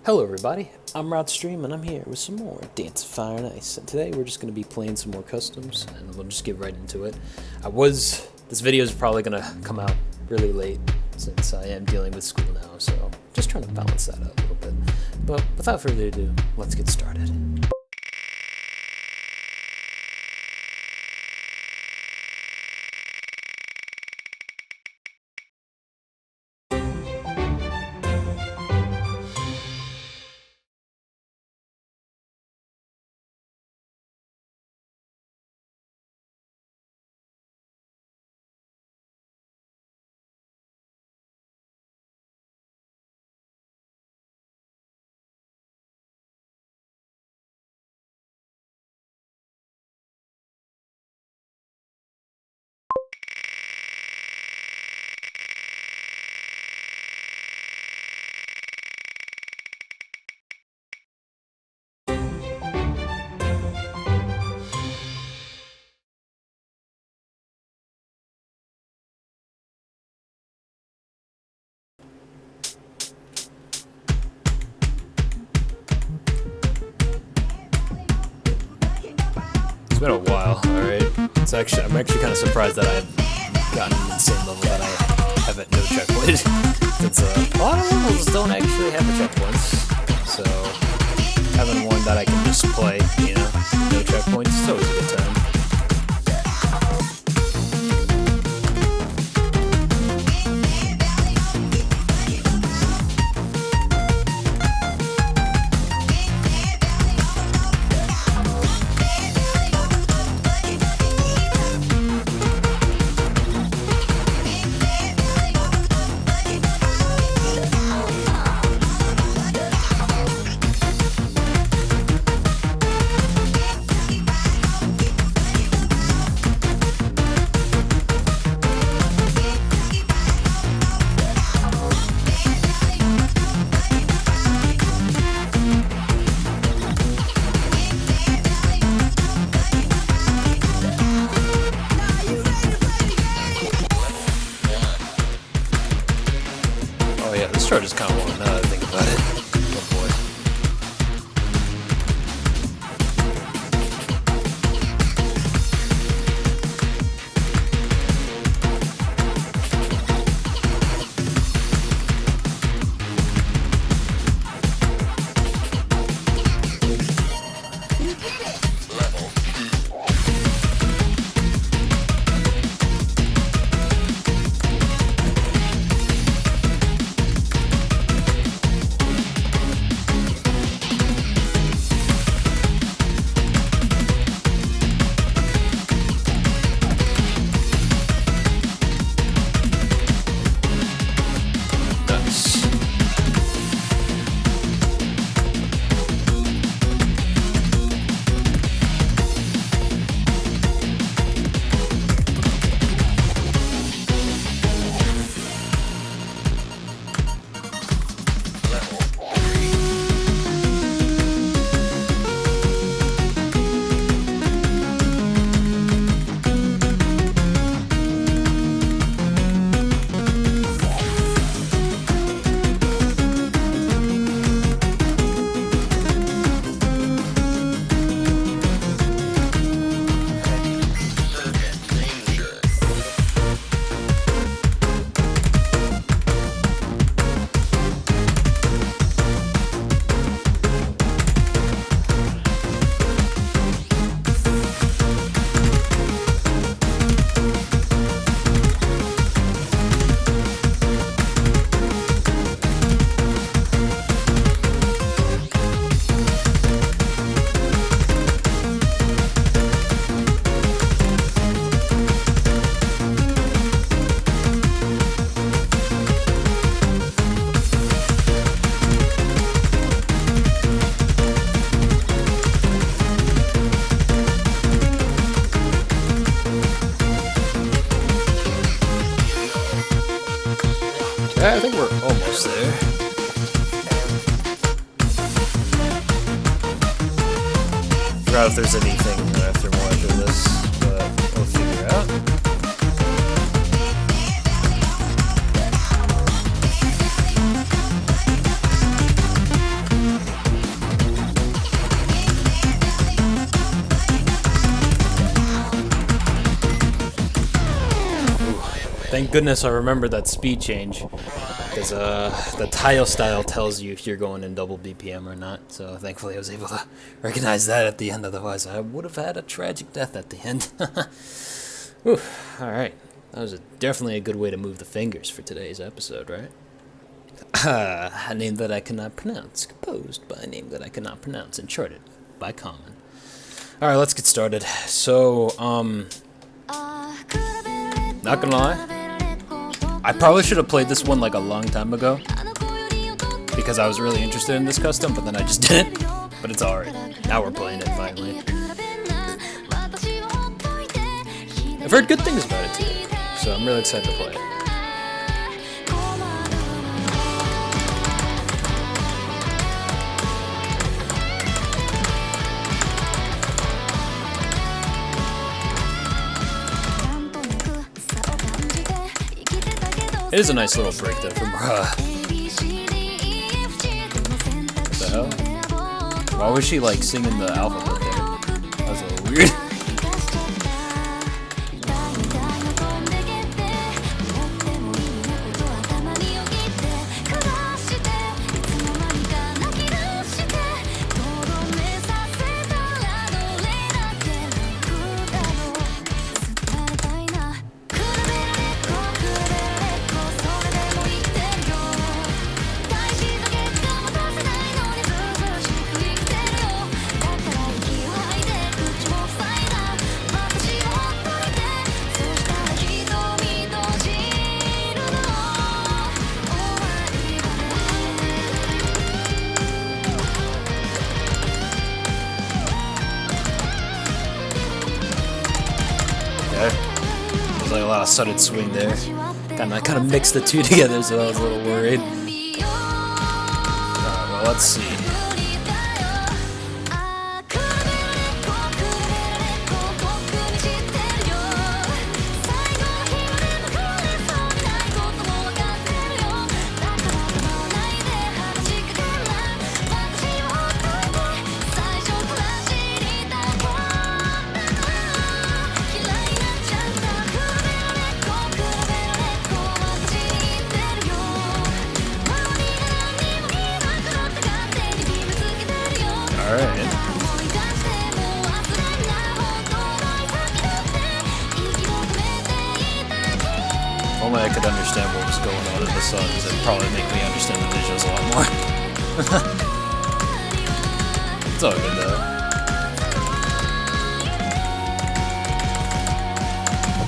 Hello everybody, I'm Wroughtstream and I'm here with some more Dance of Fire and Ice, and today we're just going to be playing some more customs and we'll just get right into it. This video is probably going to come out really late since I am dealing with school now, so just trying to balance that out a little bit. But without further ado, let's get started. It's been a while, alright? I'm actually kind of surprised that I've gotten to the same level that I have at no checkpoint. Since a lot of levels don't actually have the checkpoints. So having one that I can just play, no checkpoints, it's always a good time. This chart is kind of long now that I think about it. Oh boy. I think we're almost there. Forgot if there's anything after this, but we'll figure it out. Thank goodness I remembered that speed change, because the tile style tells you if you're going in double BPM or not, so thankfully I was able to recognize that at the end, otherwise I would have had a tragic death at the end. Whew, alright, that was definitely a good way to move the fingers for today's episode, right? A name that I cannot pronounce, composed by a name that I cannot pronounce, and charted by Common. Alright, let's get started. So, not gonna lie, I probably should have played this one like a long time ago, because I was really interested in this custom, but then I just didn't. But it's alright. Now we're playing it finally. I've heard good things about it too, so I'm really excited to play it. It is a nice little break though from What the hell? Why was she like singing the alphabet there? That was a little weird. There's like a lot of sudden swing there. Kind of mixed the two together, so I was a little worried. Alright, well, let's see. Alright. If only I could understand what was going on in the songs, it'd probably make me understand the visuals a lot more. It's all good though.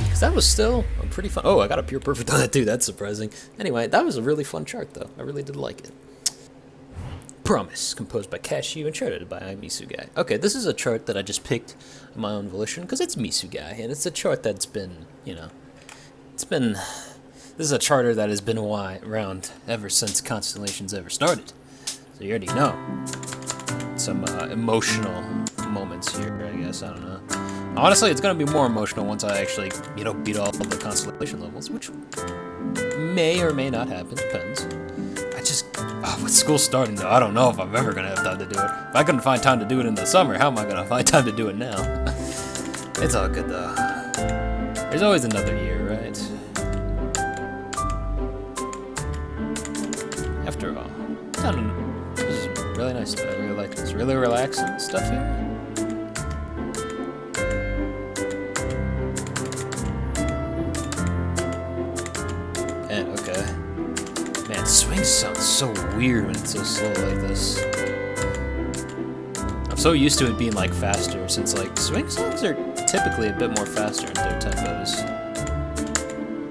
Because that was still a pretty fun. Oh, I got a pure perfect on that too. That's surprising. Anyway, that was a really fun chart though. I really did like it. Promise, composed by Cashew and charted by Misugai. Okay, this is a chart that I just picked on my own volition because it's Misugai, and it's a chart that's been, this is a charter that has been around ever since Constellations ever started. So you already know. Some emotional moments here, I guess, I don't know. Honestly, it's going to be more emotional once I actually, beat all of the Constellation levels, which may or may not happen, depends. With school starting though, I don't know if I'm ever gonna have time to do it. If I couldn't find time to do it in the summer, how am I gonna find time to do it now? It's all good though. There's always another year, right? After all, I don't know. This is really nice. I really like this. Really relaxing stuff here. And okay. Man, swing sounds so weird when it's so slow like this. I'm so used to it being like faster, since like swing songs are typically a bit more faster in their tempos.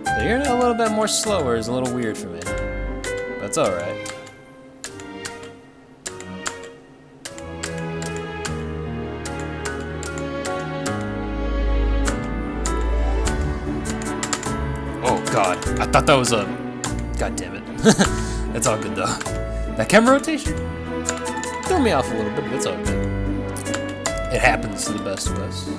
So hearing it a little bit more slower is a little weird for me, but it's alright. Oh god, I thought that was a... God damn it. It's all good though. That camera rotation threw me off a little bit, but it's all good. It happens to the best of us.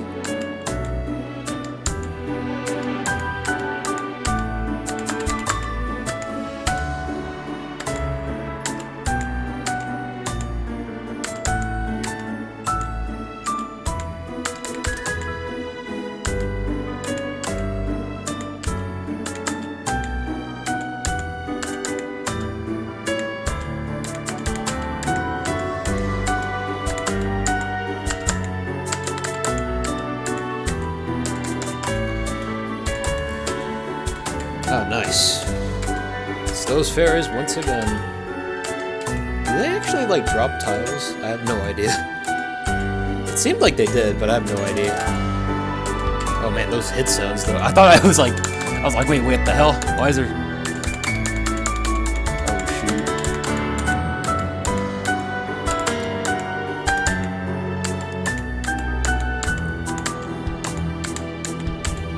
those fairies once again. Do they actually, like, drop tiles? I have no idea. It seemed like they did, but I have no idea. Oh man, those hit sounds though. I thought I was like, wait, what the hell? Why is there... Oh shoot.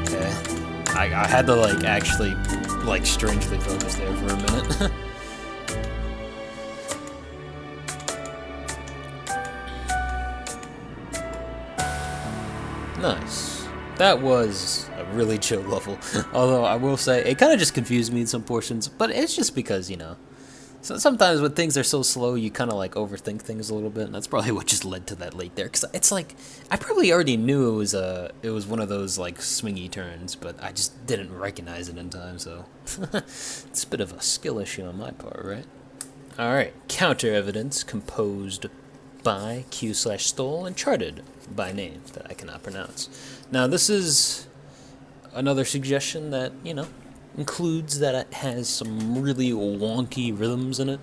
Okay. I had to like actually like strangely focus there for a minute. Nice. That was a really chill level. Although I will say, it kind of just confused me in some portions, but it's just because, you know, so sometimes when things are so slow, you kind of like overthink things a little bit, and that's probably what just led to that late there. Because it's like, I probably already knew it was one of those like swingy turns, but I just didn't recognize it in time, so it's a bit of a skill issue on my part, right? Alright, counter evidence composed by Q/Stole and charted by name that I cannot pronounce. Now this is another suggestion that, you know, includes that it has some really wonky rhythms in it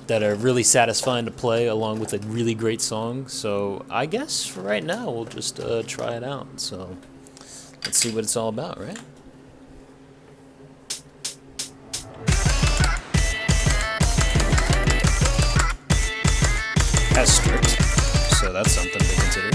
that are really satisfying to play along with a really great song. So I guess for right now we'll just try it out. So let's see what it's all about, right? As strict, so that's something to consider.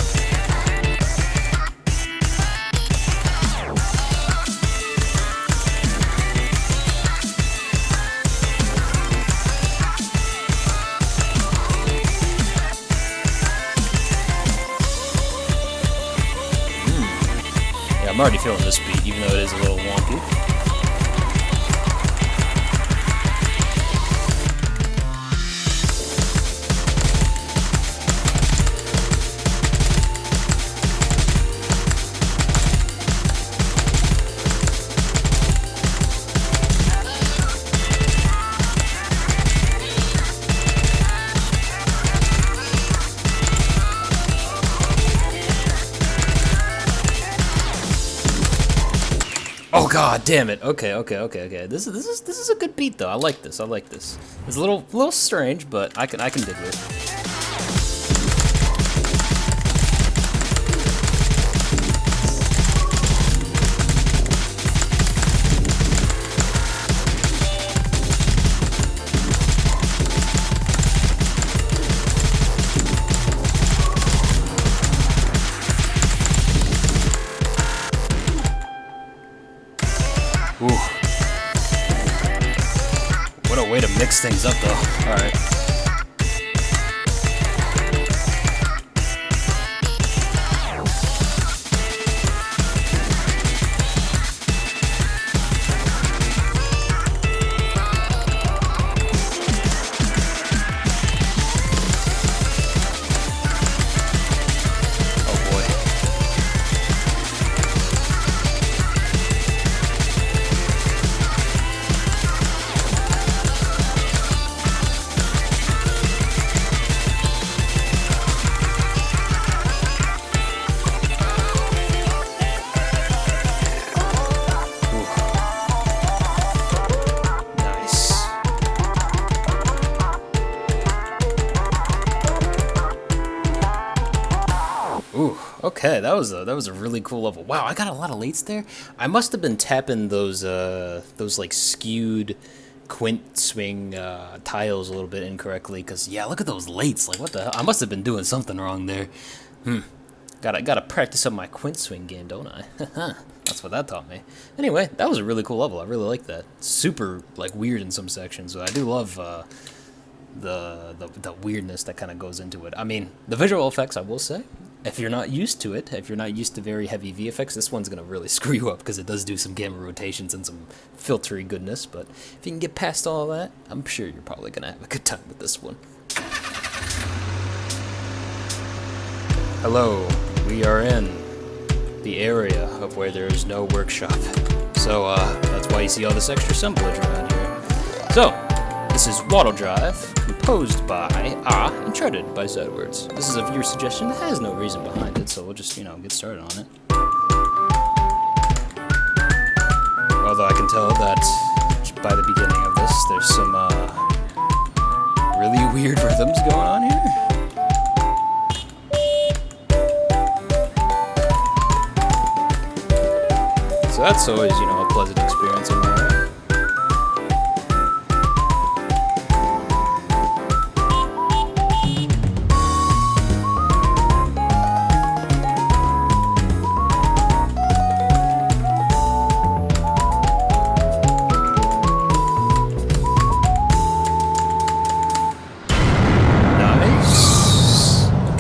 Yeah, I'm already feeling this beat, even though it is a little wonky. Oh god, damn it. Okay. This is a good beat though. I like this. It's a little strange, but I can dig with it. Ooh. What a way to mix things up, though. Alright. Oh boy. Ooh, okay, that was a really cool level. Wow, I got a lot of lates there. I must have been tapping those like skewed quint swing tiles a little bit incorrectly. Cause yeah, look at those lates. Like what the hell? I must have been doing something wrong there. Gotta practice up my quint swing game, don't I? That's what that taught me. Anyway, that was a really cool level. I really like that. Super like weird in some sections. But I do love the weirdness that kind of goes into it. I mean, the visual effects, I will say, if you're not used to it, if you're not used to very heavy VFX, this one's going to really screw you up because it does do some gamma rotations and some filtery goodness, but if you can get past all that, I'm sure you're probably going to have a good time with this one. Hello, we are in the area of where there is no workshop, so that's why you see all this extra assemblage around here. So, this is Waddle Drive, composed by and charted by Zedwards. This is a viewer suggestion that has no reason behind it, so we'll just, get started on it. Although I can tell that by the beginning of this. There's some really weird rhythms going on here. So that's always, you know, a pleasant experience in my life.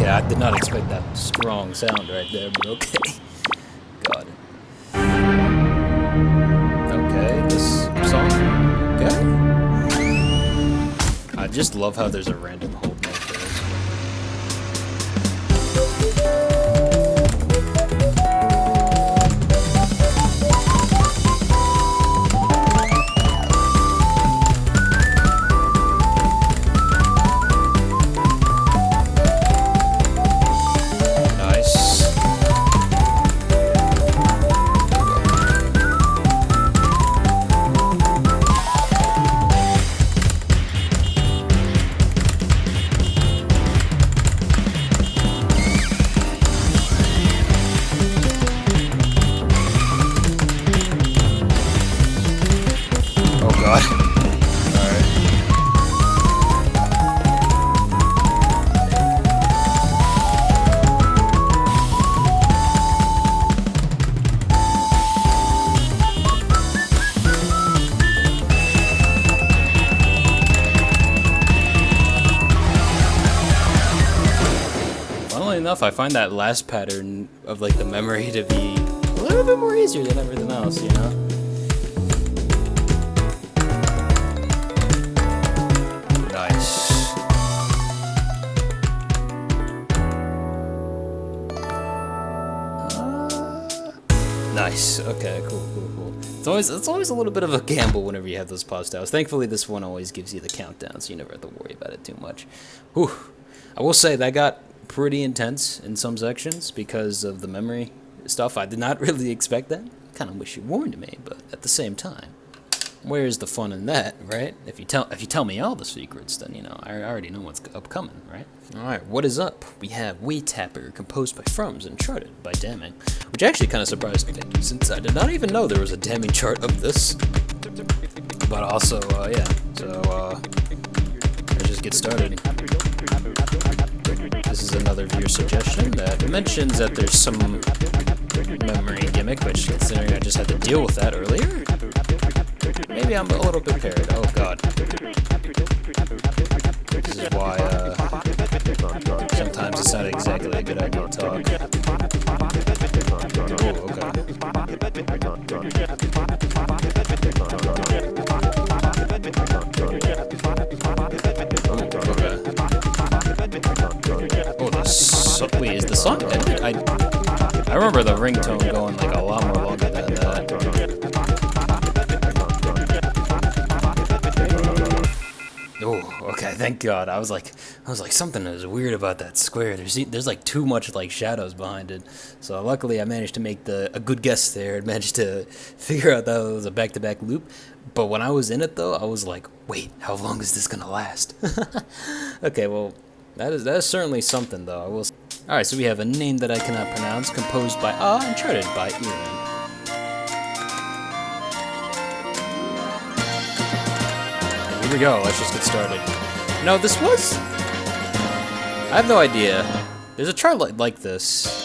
I did not expect that strong sound right there, but okay. God. Okay, this song. Okay. I just love how there's a random hold note there. Enough, I find that last pattern of like the memory to be a little bit more easier than everything else, you know? Nice. Nice. Okay, cool. It's always a little bit of a gamble whenever you have those pause styles. Thankfully, this one always gives you the countdown, so you never have to worry about it too much. Whew. I will say that got pretty intense in some sections because of the memory stuff. I did not really expect that. Kind of wish you warned me, but at the same time, where's the fun in that, right? If you tell me all the secrets, then you know I already know what's upcoming, right? All right, what is up? We have We Tapper, composed by Frums and charted by Damning, which actually kind of surprised me since I did not even know there was a Damning chart of this. But also, yeah. So let's just get started. This is another viewer suggestion that mentions that there's some memory gimmick, which considering I just had to deal with that earlier, maybe I'm a little prepared. Oh god. This is why sometimes it's not exactly a good idea to talk. Oh, okay. Wait, is the song ended? I remember the ringtone going like a lot more longer than that. Oh, okay, thank God. I was like something is weird about that square. There's like too much like shadows behind it. So luckily I managed to make a good guess there. I managed to figure out that it was a back-to-back loop. But when I was in it though, I was like, wait, how long is this gonna last? Okay, well, that is certainly something though. I will. Alright, so we have a name that I cannot pronounce, composed by and charted by Erin. Here we go, let's just get started. No, this was... I have no idea. There's a chart like this.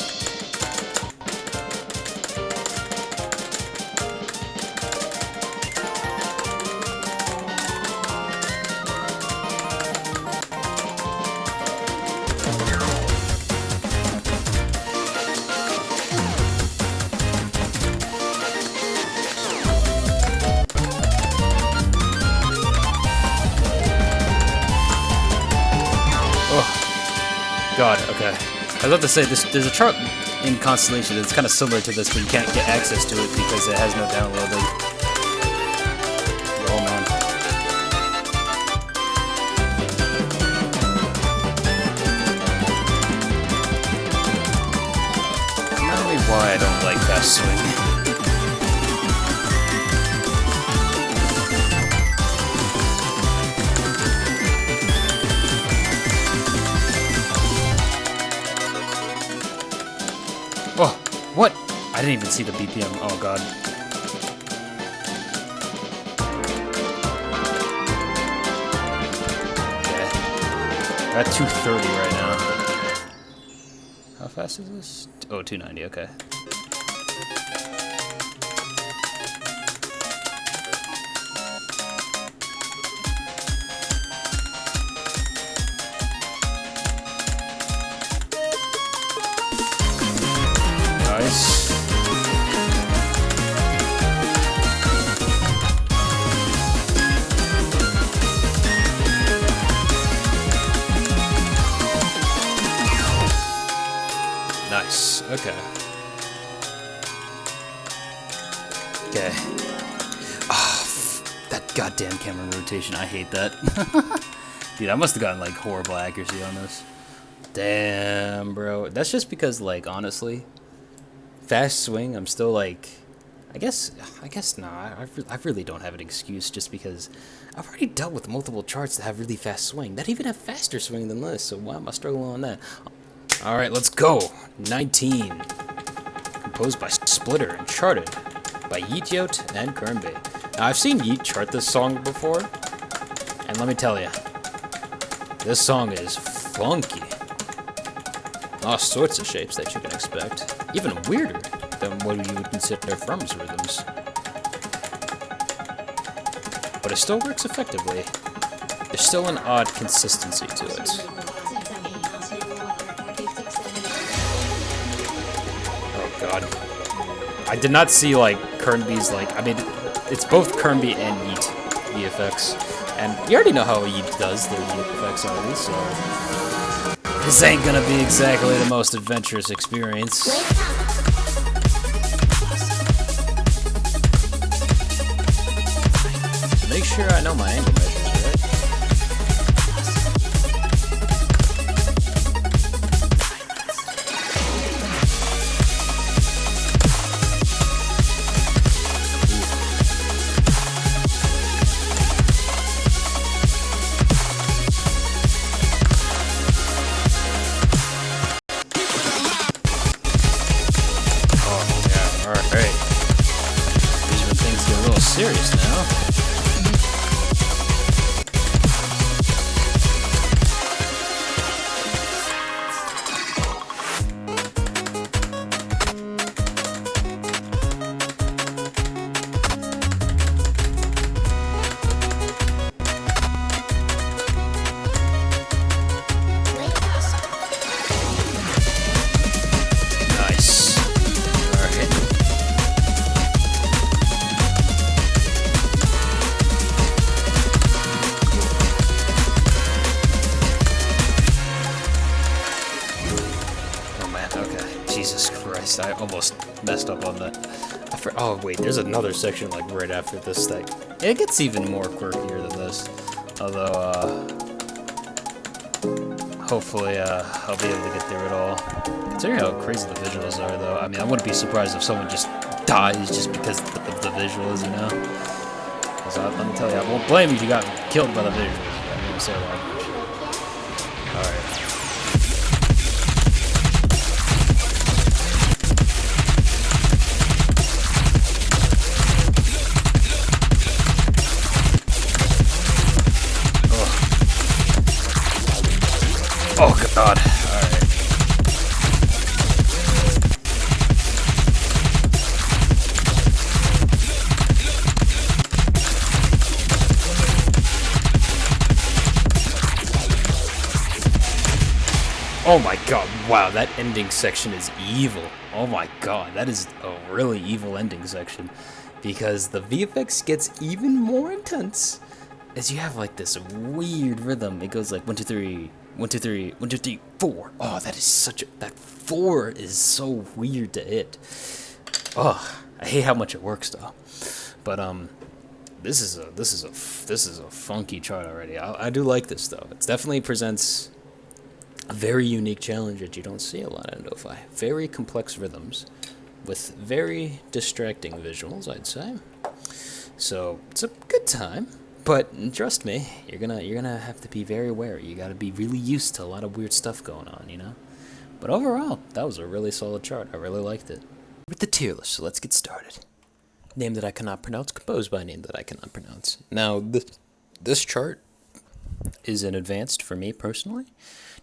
God, okay. I was about to say, there's a chart in Constellation that's kind of similar to this, but you can't get access to it because it has no downloading. Oh man. Tell me why I don't like fast swing. What? I didn't even see the BPM. Oh god. Okay. We're at 230 right now. How fast is this? Oh, 290, okay. Nice. Nice. Okay. Okay. Ah, that goddamn camera rotation. I hate that. Dude, I must have gotten like horrible accuracy on this. Damn, bro. That's just because, like, honestly, fast swing, I'm still like, I guess not. I really don't have an excuse just because I've already dealt with multiple charts that have really fast swing, that even have faster swing than this, so why am I struggling on that? Alright, let's go. 19. Composed by Splitter and charted by Yeet and Kernby. Now, I've seen Yeet chart this song before, and let me tell you, this song is funky. All sorts of shapes that you can expect. Even weirder than what you would consider Firm's rhythms. But it still works effectively. There's still an odd consistency to it. Oh god. I did not see, like, Kernby's, like, I mean, it's both Kernby and Yeet VFX. And you already know how Yeet does their VFX already, so this ain't gonna be exactly the most adventurous experience. Make sure I know my angle measures, right? Alright. These are when things get a little serious now. Jesus Christ, I almost messed up on that. Oh wait, there's another section like right after this thing. It gets even more quirkier than this. Although, hopefully, I'll be able to get through it all. Considering how crazy the visuals are, though, I mean, I wouldn't be surprised if someone just dies just because of the visuals, you know? Because let me tell you, I won't blame you if you got killed by the visuals. I'm gonna say that. Alright. Oh god, alright. Oh my god, wow, that ending section is evil. Oh my god, that is a really evil ending section. Because the VFX gets even more intense as you have like this weird rhythm. It goes like 1, 2, 3. 1, 2, 3, 1, 2, 3, 4. Oh, that is such a, that 4 is so weird to hit. Oh, I hate how much it works though. But this is a funky chart already. I do like this though. It definitely presents a very unique challenge that you don't see a lot in Lo-Fi. Very complex rhythms with very distracting visuals, I'd say. So it's a good time. But trust me, you're gonna have to be very wary. You gotta be really used to a lot of weird stuff going on, you know? But overall, that was a really solid chart. I really liked it. with the tier list, so let's get started. Name that I cannot pronounce, composed by a name that I cannot pronounce. Now, this chart is an advanced for me personally,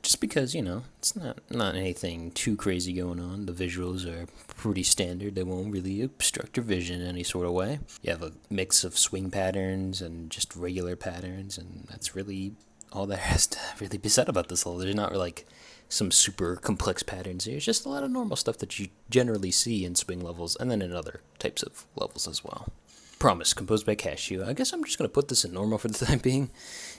just because, you know, it's not anything too crazy going on. The visuals are pretty standard. They won't really obstruct your vision in any sort of way. You have a mix of swing patterns and just regular patterns, and that's really all there has to really be said about this level. There's not like some super complex patterns here. It's just a lot of normal stuff that you generally see in swing levels and then in other types of levels as well. Promise, composed by Cashew. I guess I'm just going to put this in normal for the time being.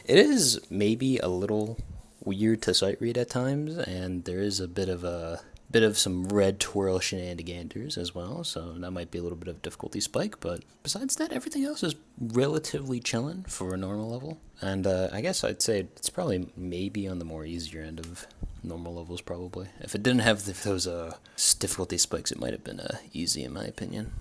It is maybe a little weird to sight read at times, and there is a bit of some red twirl shenanigans as well, so that might be a little bit of difficulty spike, but besides that, everything else is relatively chilling for a normal level. And I guess I'd say it's probably maybe on the more easier end of normal levels, probably. If it didn't have those difficulty spikes, it might have been easy in my opinion.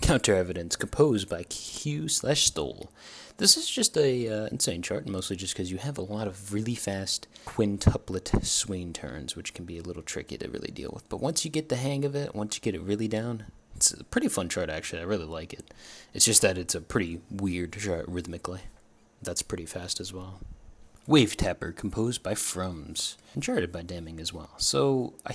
Counter evidence, composed by Q/Stole. This is just a insane chart, mostly just because you have a lot of really fast quintuplet swing turns, which can be a little tricky to really deal with. But once you get the hang of it, once you get it really down, it's a pretty fun chart actually. I really like it. It's just that it's a pretty weird chart rhythmically. That's pretty fast as well. Wave Tapper, composed by Frums, and charted by Damning as well. So I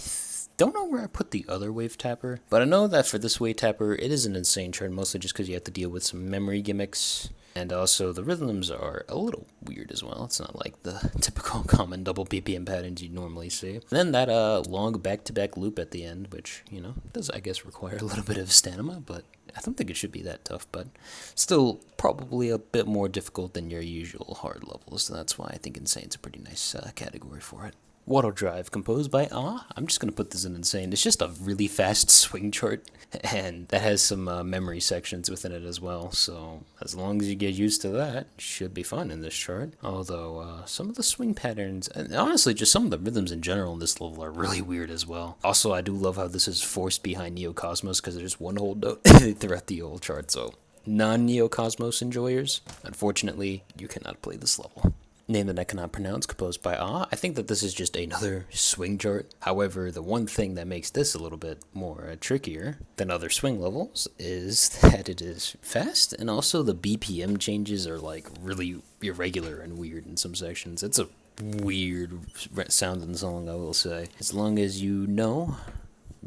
don't know where I put the other Wave Tapper, but I know that for this Wave Tapper, it is an insane chart, mostly just because you have to deal with some memory gimmicks, and also the rhythms are a little weird as well. It's not like the typical common double BPM patterns you normally see. And then that long back-to-back loop at the end, which, you know, does, I guess, require a little bit of stamina, but I don't think it should be that tough, but still probably a bit more difficult than your usual hard levels, so that's why I think Insane's a pretty nice category for it. Waddle Drive, composed by I'm just going to put this in Insane. It's just a really fast swing chart, and that has some memory sections within it as well, so as long as you get used to that, it should be fun in this chart. Although, some of the swing patterns, and honestly, just some of the rhythms in general in this level are really weird as well. Also, I do love how this is forced behind Neocosmos, because there's one whole note throughout the whole chart, so non-Neocosmos enjoyers, unfortunately, you cannot play this level. Name that I cannot pronounce, composed by I think that this is just another swing chart. However, the one thing that makes this a little bit more trickier than other swing levels is that it is fast, and also the BPM changes are like really irregular and weird in some sections. It's a weird sounding song, I will say. As long as you know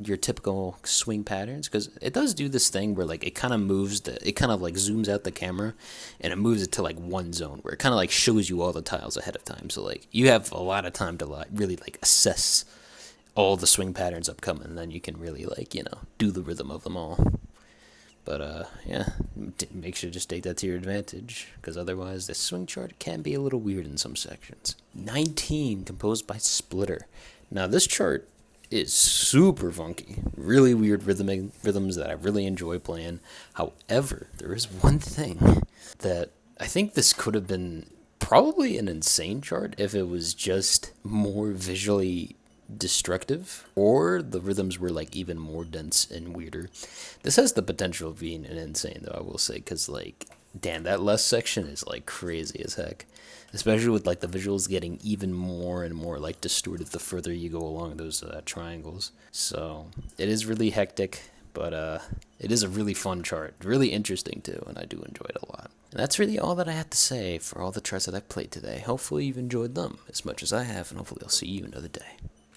your typical swing patterns, because it does do this thing where like it kind of moves it kind of like zooms out the camera and it moves it to like one zone where it kind of like shows you all the tiles ahead of time, so like you have a lot of time to like really like assess all the swing patterns upcoming, and then you can really like, you know, do the rhythm of them all. But yeah, make sure to just take that to your advantage, because otherwise this swing chart can be a little weird in some sections. 19, composed by Splitter. Now this chart is super funky, really weird rhythms that I really enjoy playing. However, there is one thing that I think this could have been probably an Insane chart if it was just more visually destructive, or the rhythms were like even more dense and weirder. This has the potential of being an Insane though, I will say, because like, damn, that last section is like crazy as heck, especially with like the visuals getting even more and more like distorted the further you go along those triangles. So it is really hectic, but it is a really fun chart, really interesting too, and I do enjoy it a lot. And that's really all that I have to say for all the charts that I've played today. Hopefully you've enjoyed them as much as I have, and hopefully I'll see you another day.